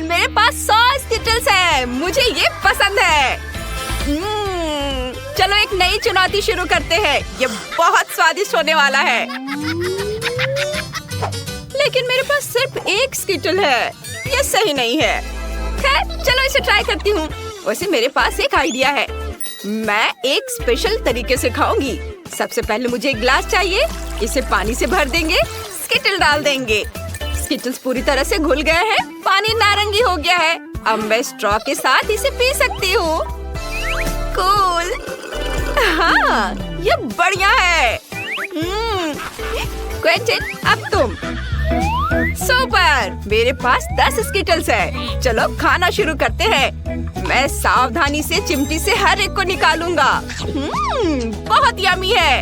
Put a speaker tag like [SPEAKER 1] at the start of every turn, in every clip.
[SPEAKER 1] मेरे पास 100 स्किटल्स है। मुझे ये पसंद है। चलो एक नई चुनौती शुरू करते हैं। ये बहुत स्वादिष्ट होने वाला है। लेकिन मेरे पास सिर्फ एक स्किटल है। ये सही नहीं है। खैर चलो इसे ट्राई करती हूँ। वैसे मेरे पास एक आइडिया है। मैं एक स्पेशल तरीके से खाऊंगी। सबसे पहले मुझे एक ग्लास चाहिए। इसे पानी से भर देंगे, स्किटल डाल देंगे। स्किटल्स पूरी तरह से घुल गए हैं। पानी नारंगी हो गया है। अब मैं स्ट्रॉ के साथ इसे पी सकती हूँ। कूल। हाँ, ये बढ़िया है। क्विंटन, अब तुम। सुपर, मेरे पास 10 स्किटल्स है। चलो खाना शुरू करते हैं। मैं सावधानी से चिमटी से हर एक को निकालूंगा। बहुत यमी है।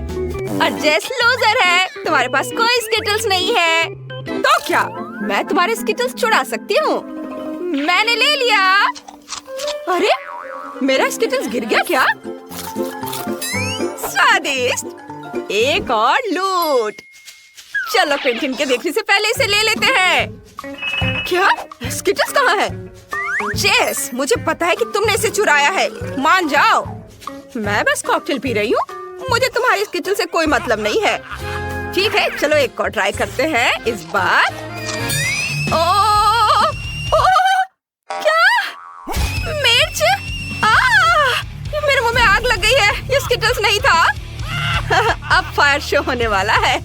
[SPEAKER 1] और जेस लूजर है। तुम्हारे पास कोई स्किटल्स नहीं है। तो क्या मैं तुम्हारे स्किटल्स चुरा सकती हूँ? मैंने ले लिया। अरे मेरा स्किटल्स गिर गया क्या? स्वादिष्ट। एक और लूट। चलो क्विंटन के देखने से पहले इसे ले लेते हैं। क्या स्किटल्स कहाँ है? जेस, मुझे पता है कि तुमने इसे चुराया है। मान जाओ। मैं बस कॉकटेल पी रही हूँ। मुझे तुम्हारी स्किटल से कोई मतलब नहीं है। ठीक है, चलो एक और ट्राई करते हैं। इस बार क्या मिर्च? मेरे मुंह में आग लग गई है। ये स्किटल्स नहीं था। अब फायर शो होने वाला है।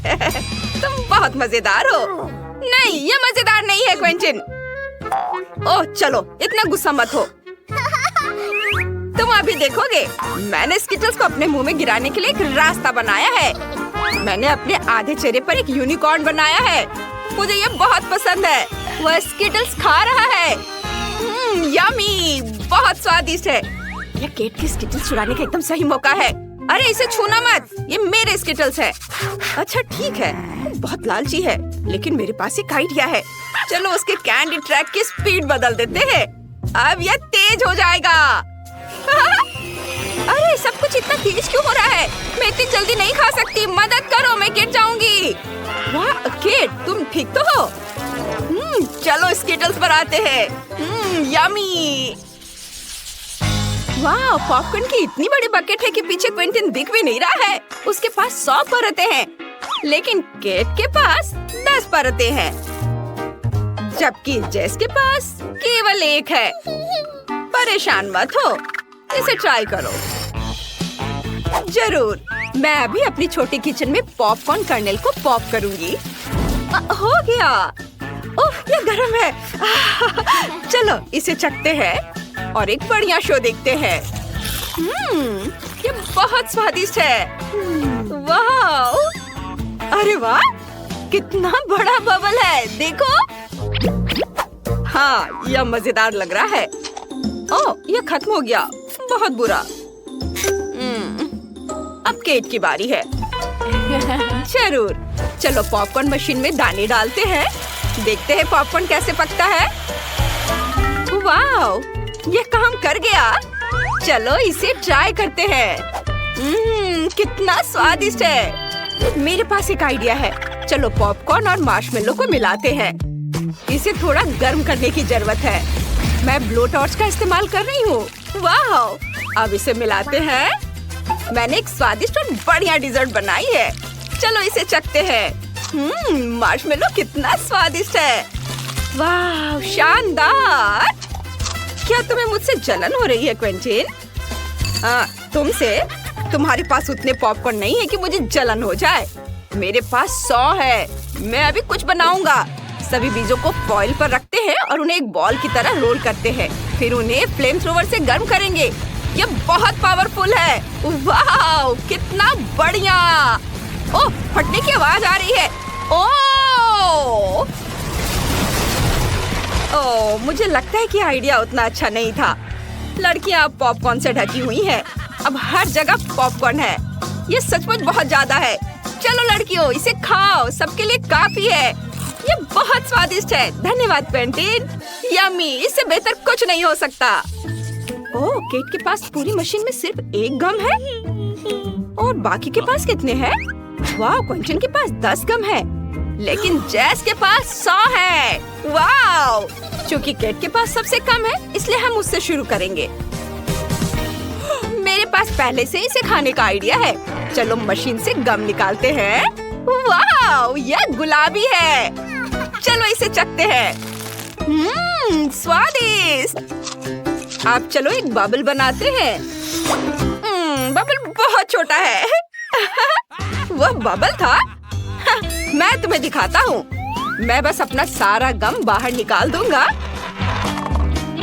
[SPEAKER 1] तुम बहुत मजेदार हो। नहीं, ये मजेदार नहीं है क्विंटन। ओह चलो, इतना गुस्सा मत हो। तुम अभी देखोगे। मैंने स्किटल्स को अपने मुंह में गिराने के लिए एक रास्ता बनाया है। मैंने अपने आधे चेहरे पर एक यूनिकॉर्न बनाया है। मुझे ये बहुत पसंद है। वह स्किटल्स खा रहा है। यमी, बहुत स्वादिष्ट है। यह केट की स्किटल्स चुराने का एकदम सही मौका है। अरे इसे छूना मत, ये मेरे स्किटल्स है। अच्छा ठीक है, बहुत लालची है, लेकिन मेरे पास एक आइडिया है। चलो उसके कैंडी ट्रैक की स्पीड बदल देते हैं। अब यह तेज हो जाएगा। अरे सब कुछ इतना तेज क्यों हो रहा है? मैं इतनी जल्दी नहीं खा सकती। मदद करो, मैं गिर जाऊंगी। वाह केट, तुम ठीक तो हो? चलो स्किटल्स पर आते हैं। यमी। वाह, पॉपकॉर्न की इतनी बड़ी बकेट है कि पीछे क्विंटन दिख भी नहीं रहा है। उसके पास 100 परतें हैं, लेकिन केट के पास 10 परतें हैं, जबकि जेस के पास केवल एक है। परेशान मत हो, इसे ट्राई करो। जरूर, मैं अभी अपनी छोटी किचन में पॉपकॉर्न कर्नेल को पॉप करूंगी। हो गया। ओह, ये गरम है। चलो इसे चखते हैं और एक बढ़िया शो देखते हैं। ये बहुत स्वादिष्ट है। वाह! अरे वाह, कितना बड़ा बबल है, देखो। हाँ, यह मजेदार लग रहा है। ओह, यह खत्म हो गया। बहुत बुरा। अब केट की बारी है। जरूर, चलो पॉपकॉर्न मशीन में दाने डालते हैं। देखते हैं पॉपकॉर्न कैसे पकता है। वाह, ये काम कर गया। चलो इसे ट्राई करते हैं। कितना स्वादिष्ट है। मेरे पास एक आइडिया है। चलो पॉपकॉर्न और मार्शमेलो को मिलाते हैं। इसे थोड़ा गर्म करने की जरूरत है। मैं ब्लो टॉर्च का इस्तेमाल कर रही हूँ। वाह! अब इसे मिलाते हैं। मैंने एक स्वादिष्ट और बढ़िया डिजर्ट बनाई है। चलो इसे चखते हैं। मार्शमेलो कितना स्वादिष्ट है। वाह, शानदार। क्या तुम्हें मुझसे जलन हो रही है क्विंटन? तुमसे? तुम्हारे पास उतने पॉपकॉर्न नहीं है कि मुझे जलन हो जाए। मेरे पास 100 है। मैं अभी कुछ बनाऊंगा। सभी बीजों को फॉइल पर रखते हैं और उन्हें एक बॉल की तरह रोल करते हैं। फिर उन्हें फ्लेम थ्रोवर से गर्म करेंगे। ये बहुत पावरफुल है। वाह, कितना बढ़िया। ओह, फटने की आवाज आ रही है। ओह, मुझे लगता है कि आइडिया उतना अच्छा नहीं था। लड़कियां अब पॉपकॉर्न से ढकी हुई हैं। अब हर जगह पॉपकॉर्न है। ये सचमुच बहुत ज्यादा है। चलो लड़कियों, इसे खाओ, सबके लिए काफी है। ये बहुत स्वादिष्ट है। धन्यवाद क्विंटन। यम्मी, इससे बेहतर कुछ नहीं हो सकता। ओह, केट के पास पूरी मशीन में सिर्फ एक गम है और बाकी के पास कितने हैं? वाह, क्विंटन के पास 10 गम है, लेकिन जेस के पास 100 है। वाह! क्योंकि केट के पास सबसे कम है, इसलिए हम उससे शुरू करेंगे। मेरे पास पहले से ही इसे खाने का आइडिया है। चलो मशीन से गम निकालते हैं। वाह, यह गुलाबी है। चलो इसे चखते हैं। स्वादिष्ट। अब चलो एक बबल बनाते हैं। बबल बहुत छोटा है। वह बबल था? मैं तुम्हें दिखाता हूँ। मैं बस अपना सारा गम बाहर निकाल दूंगा।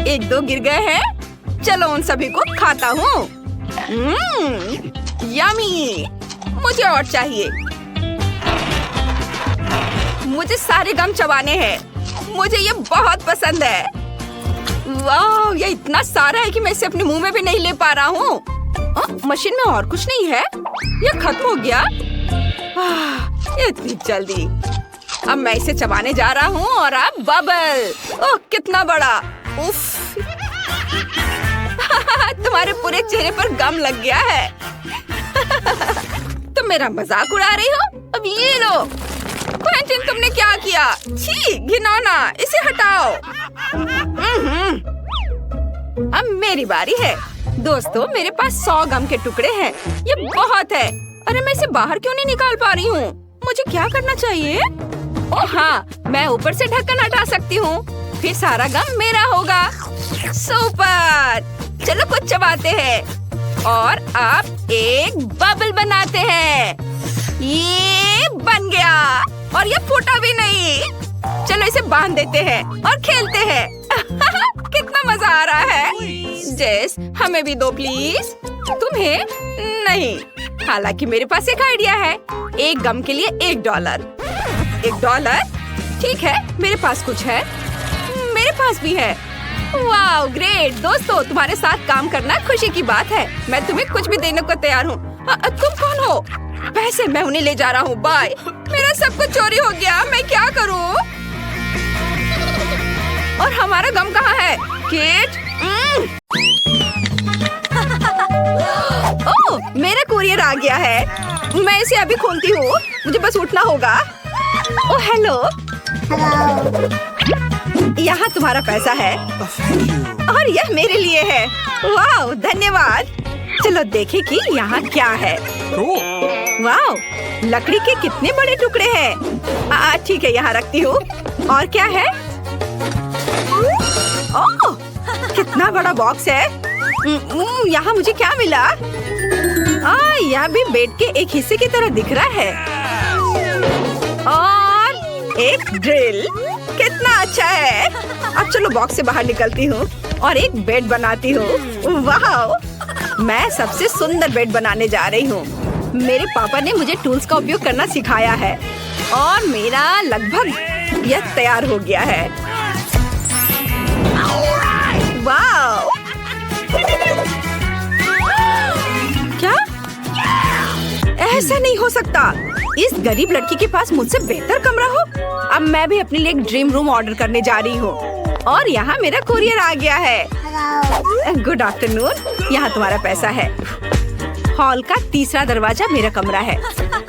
[SPEAKER 1] 1-2 गिर गए हैं। चलो उन सभी को खाता हूँ। यमी। मुझे और चाहिए। मुझे सारे गम चबाने हैं। मुझे ये बहुत पसंद है। वाह, ये इतना सारा है कि मैं इसे अपने मुंह में भी नहीं ले पा रहा हूँ। मशीन में और कुछ नहीं है। ये खत्म हो गया। इतनी जल्दी। अब मैं इसे चबाने जा रहा हूँ और अब बबल। ओह, कितना बड़ा। उफ। तुम्हारे पूरे चेहरे पर गम लग गया है। तुम मेरा मजाक उड़ा रही हो? अब ये लो। क्वेंटिन, तुमने क्या किया? छी, घिनौना। इसे हटाओ। अब मेरी बारी है। दोस्तों, मेरे पास 100 गम के टुकड़े हैं। ये बहुत है। अरे मैं इसे बाहर क्यों नहीं निकाल पा रही हूँ? मुझे क्या करना चाहिए? ओह हाँ, मैं ऊपर से ढक्कन हटा सकती हूँ। फिर सारा गम मेरा होगा। सुपर। चलो कुछ चबाते हैं और अब एक बबल बनाते हैं। ये बन गया और ये फूटा भी नहीं। चलो इसे बांध देते हैं और खेलते हैं। कितना मजा आ रहा है। जेस, हमें भी दो प्लीज। तुम्हें नहीं। हालांकि मेरे पास एक आइडिया है। एक गम के लिए $1। $1? ठीक है, मेरे पास कुछ है। मेरे पास भी है। वाह, ग्रेट। दोस्तों, तुम्हारे साथ काम करना खुशी की बात है। मैं तुम्हें कुछ भी देने को तैयार हूँ। तुम कौन हो? पैसे मैं उन्हें ले जा रहा हूँ। बाय। मेरा सब कुछ चोरी हो गया। मैं क्या करूँ? और हमारा गम कहाँ है? केट। ओह, मेरा कुरियर आ गया है। मैं इसे अभी खोलती हूँ। मुझे बस उठना होगा। Oh hello. यहाँ तुम्हारा पैसा है और यह मेरे लिए है। वाह, धन्यवाद। चलो देखें कि यहाँ क्या है। वाह, लकड़ी के कितने बड़े टुकड़े हैं। ठीक है, यहाँ रखती हूँ। और क्या है? ओह, कितना बड़ा बॉक्स है। यहाँ मुझे क्या मिला? यह भी बेड के एक हिस्से की तरह दिख रहा है। और एक ड्रिल। कितना अच्छा है। अब चलो बॉक्स से बाहर निकलती हूँ और एक बेड बनाती हूँ। वाह, मैं सबसे सुंदर बेड बनाने जा रही हूँ। मेरे पापा ने मुझे टूल्स का उपयोग करना सिखाया है और मेरा लगभग यह तैयार हो गया है। वाह, क्या? ऐसा नहीं हो सकता। इस गरीब लड़की के पास मुझसे बेहतर कमरा हो। अब मैं भी अपने लिए एक ड्रीम रूम ऑर्डर करने जा रही हूँ और यहाँ मेरा कुरियर आ गया है। Good afternoon. यहाँ तुम्हारा पैसा है। हॉल का तीसरा दरवाजा मेरा कमरा है।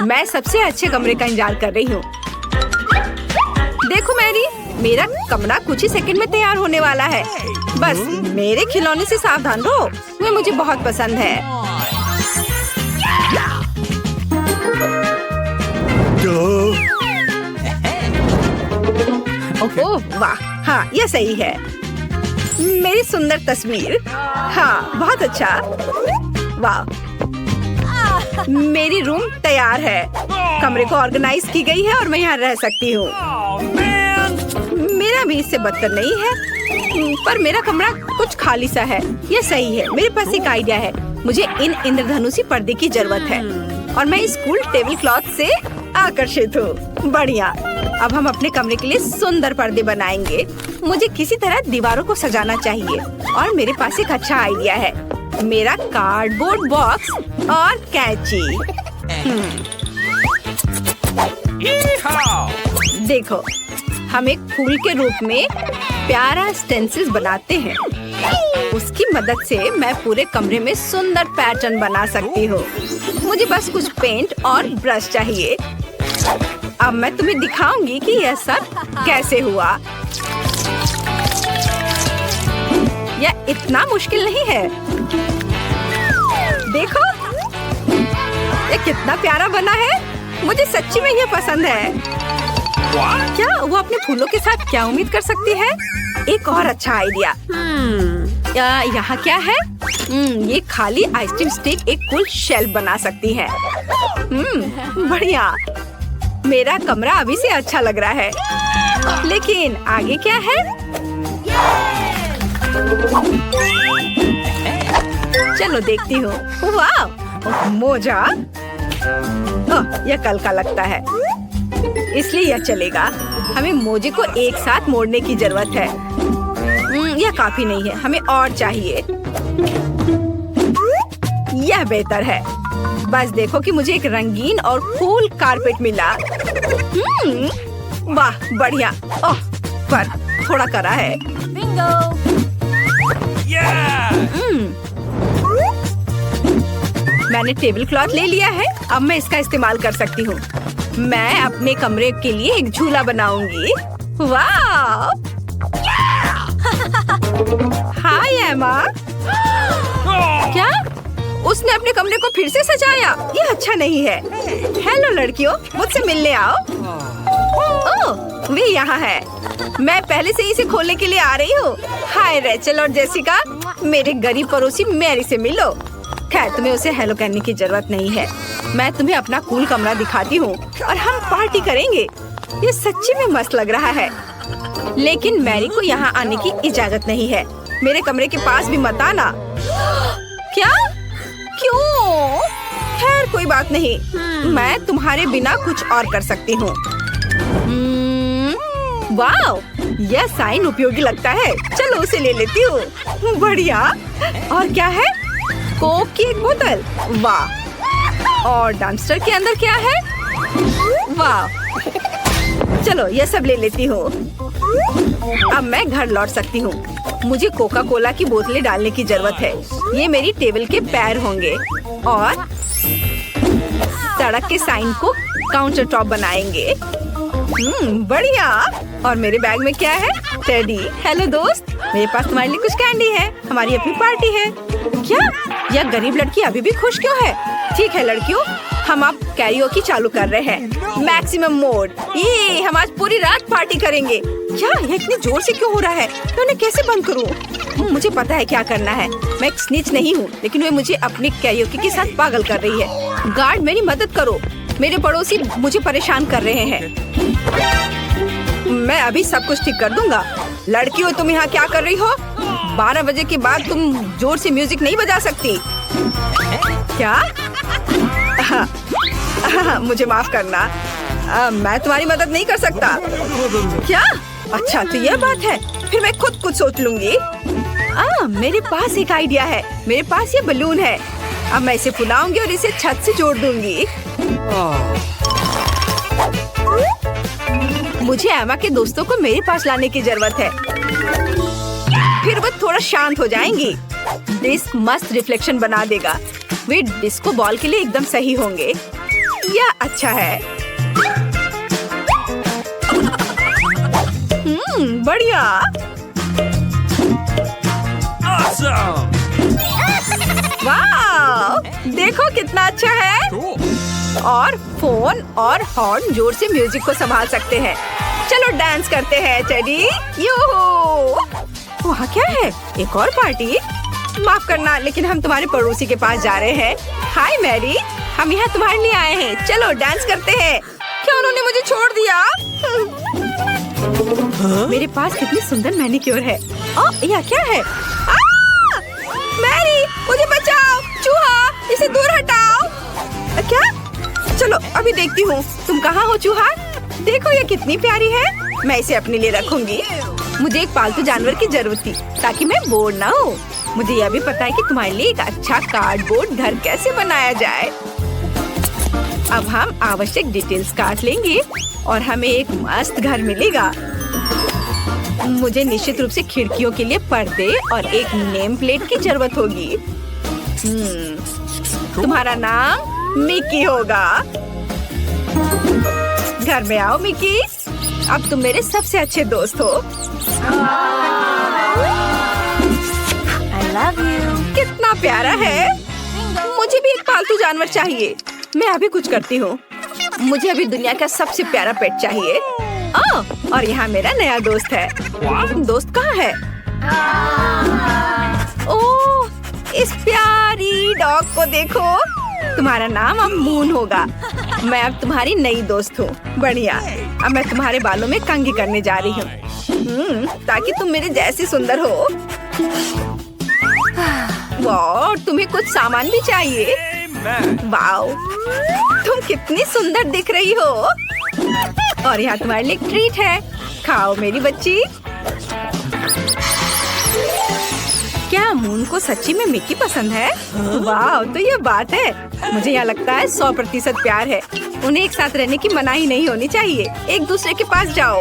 [SPEAKER 1] मैं सबसे अच्छे कमरे का इंतजार कर रही हूँ। देखो मैरी, मेरा कमरा कुछ ही सेकंड में तैयार होने वाला है। बस मेरे खिलौने से सावधान रहो। वे मुझे बहुत पसंद है। ओह वाह, हाँ यह सही है। मेरी सुंदर तस्वीर। हाँ, बहुत अच्छा। वाह, मेरी रूम तैयार है। कमरे को ऑर्गेनाइज की गई है और मैं यहाँ रह सकती हूँ। मेरा भी इससे बदतर नहीं है, पर मेरा कमरा कुछ खाली सा है। ये सही है। मेरे पास एक आइडिया है। मुझे इन इंद्रधनुषी पर्दे की जरूरत है और मैं इस कूल टेबल क्लॉथ से आकर्षित हूँ। बढ़िया। अब हम अपने कमरे के लिए सुंदर पर्दे बनाएंगे। मुझे किसी तरह दीवारों को सजाना चाहिए और मेरे पास एक अच्छा आइडिया है। मेरा कार्डबोर्ड बॉक्स और कैंची। देखो, हम एक फूल के रूप में प्यारा स्टेंसिल्स बनाते हैं। उसकी मदद से मैं पूरे कमरे में सुंदर पैटर्न बना सकती हूँ। मुझे बस कुछ पेंट और ब्रश चाहिए। अब मैं तुम्हें दिखाऊंगी कि यह सब कैसे हुआ। इतना मुश्किल नहीं है। देखो ये कितना प्यारा बना है। मुझे सच्ची में ये पसंद है। क्या वो अपने फूलों के साथ क्या उम्मीद कर सकती है? एक और अच्छा आइडिया। यहाँ क्या है? ये खाली आइसक्रीम स्टिक एक कूल शेल्फ बना सकती है। बढ़िया। मेरा कमरा अभी से अच्छा लग रहा है। लेकिन आगे क्या है? चलो देखती हूँ। वाह, मोजा। यह कल का लगता है, इसलिए यह चलेगा। हमें मोजे को एक साथ मोड़ने की जरूरत है। यह काफी नहीं है, हमें और चाहिए। यह बेहतर है। बस देखो कि मुझे एक रंगीन और कूल कारपेट मिला। वाह, बढ़िया। ओह, पर थोड़ा कड़ा है। मैंने टेबल क्लॉथ ले लिया है। अब मैं इसका इस्तेमाल कर सकती हूँ। मैं अपने कमरे के लिए एक झूला बनाऊंगी। वाह! हाय एमा। क्या? उसने अपने कमरे को फिर से सजाया? ये अच्छा नहीं है। हेलो लड़कियों, मुझसे मिलने आओ। ओह, वे यहाँ है। मैं पहले से ही इसे खोलने के लिए आ रही हूँ। हाय रेचल और जेसिका, मेरे गरीब पड़ोसी मैरी से मिलो। खैर, तुम्हें उसे हेलो कहने की जरूरत नहीं है। मैं तुम्हें अपना कूल कमरा दिखाती हूँ और हम पार्टी करेंगे। ये सच्ची में मस्त लग रहा है। लेकिन मैरी को यहाँ आने की इजाजत नहीं है। मेरे कमरे के पास भी मत आना। क्या? क्यों? खैर कोई बात नहीं, मैं तुम्हारे बिना कुछ और कर सकती हूँ। वाह, यह साइन उपयोगी लगता है। चलो उसे ले लेती हूँ। बढ़िया। और क्या है? कोक की एक बोतल। वाह। और डम्पस्टर के अंदर क्या है? वाह। चलो यह सब ले लेती हूँ। अब मैं घर लौट सकती हूँ। मुझे कोका कोला की बोतलें डालने की जरूरत है। ये मेरी टेबल के पैर होंगे और सड़क के साइन को काउंटर टॉप बनाएंगे। बढ़िया। और मेरे बैग में क्या है? टेडी। हेलो दोस्त, मेरे पास तुम्हारे लिए कुछ कैंडी है। हमारी अपनी पार्टी है। क्या? यह गरीब लड़की अभी भी खुश क्यों है? ठीक है लड़कियों, हम अब कैरियोकी चालू कर रहे हैं। Maximum mode. ये हम आज पूरी रात पार्टी करेंगे। क्या? यह इतनी जोर से क्यों हो रहा है? मैं उन्हें कैसे बंद करूं? मुझे पता है क्या करना है। मैं एक स्निच नहीं हूँ, लेकिन वे मुझे अपनी कैरियोकी के साथ पागल कर रही है। गार्ड, मेरी मदद करो। मेरे पड़ोसी मुझे परेशान कर रहे हैं। मैं अभी सब कुछ ठीक कर दूंगा। लड़कियों, तुम यहाँ क्या कर रही हो? 12 बजे के बाद तुम जोर से म्यूजिक नहीं बजा सकती। क्या? मुझे माफ करना। मैं तुम्हारी मदद नहीं कर सकता। क्या? अच्छा, तो यह बात है। फिर मैं खुद कुछ सोच लूंगी। मेरे पास एक आइडिया है। मेरे पास ये बलून है। अब मैं इसे फुलाऊंगी और इसे छत से जोड़ दूंगी। मुझे एमा के दोस्तों को मेरे पास लाने की जरूरत है। फिर वो थोड़ा शांत हो जाएंगी। डिस्क मस्त रिफ्लेक्शन बना देगा। वे डिस्को बॉल के लिए एकदम सही होंगे। यह अच्छा है। बढ़िया।
[SPEAKER 2] Awesome!
[SPEAKER 1] वाह! देखो कितना अच्छा है। और फोन और हॉर्न जोर से म्यूजिक को संभाल सकते हैं। चलो डांस करते हैं टेडी। यूहू! वहाँ क्या है? एक और पार्टी? माफ करना, लेकिन हम तुम्हारे पड़ोसी के पास जा रहे हैं। हाय मैरी, हम यहाँ तुम्हारे लिए आए हैं। चलो डांस करते हैं। क्या उन्होंने मुझे छोड़ दिया? मेरे पास कितनी सुंदर मैनिक्योर है। यह क्या है? मैरी, मुझे बचाओ। चूहा, इसे दूर हटाओ। क्या? चलो अभी देखती हूँ। तुम कहाँ हो चूहा? देखो ये कितनी प्यारी है। मैं इसे अपने लिए रखूंगी। मुझे एक पालतू जानवर की जरूरत थी ताकि मैं बोर ना हूँ। मुझे यह भी पता है कि तुम्हारे लिए एक अच्छा कार्डबोर्ड घर कैसे बनाया जाए। अब हम आवश्यक डिटेल्स काट लेंगे और हमें एक मस्त घर मिलेगा। मुझे निश्चित रूप से खिड़कियों के लिए पर्दे और एक नेम प्लेट की जरूरत होगी। तुम्हारा नाम मिकी होगा। घर में आओ मिकी। अब तुम मेरे सबसे अच्छे दोस्त हो। प्यारा है। मुझे भी एक पालतू जानवर चाहिए। मैं अभी कुछ करती हूँ। मुझे अभी दुनिया का सबसे प्यारा पेट चाहिए। और यहाँ मेरा नया दोस्त है। दोस्त कहाँ है? ओह, इस प्यारी डॉग को देखो। तुम्हारा नाम अब मून होगा। मैं अब तुम्हारी नई दोस्त हूँ। बढ़िया। अब मैं तुम्हारे बालों में कंघी करने जा रही हूँ, ताकि तुम मेरे जैसी सुंदर हो। वाह, तुम्हें कुछ सामान भी चाहिए। वाओ, तुम कितनी सुंदर दिख रही हो। और यहाँ तुम्हारे लिए एक ट्रीट है। खाओ मेरी बच्ची। क्या मून को सच्ची में मिकी पसंद है? वाह, तो ये बात है। मुझे यहाँ लगता है 100% प्यार है। उन्हें एक साथ रहने की मनाही नहीं होनी चाहिए। एक दूसरे के पास जाओ।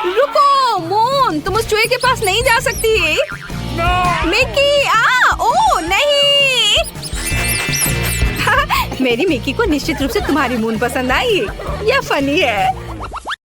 [SPEAKER 1] रुको मून, तुम उस चूहे के पास नहीं जा सकती। मिकी, ओ नहीं। मेरी मिकी को निश्चित रूप से तुम्हारी मून पसंद आई। यह फनी है।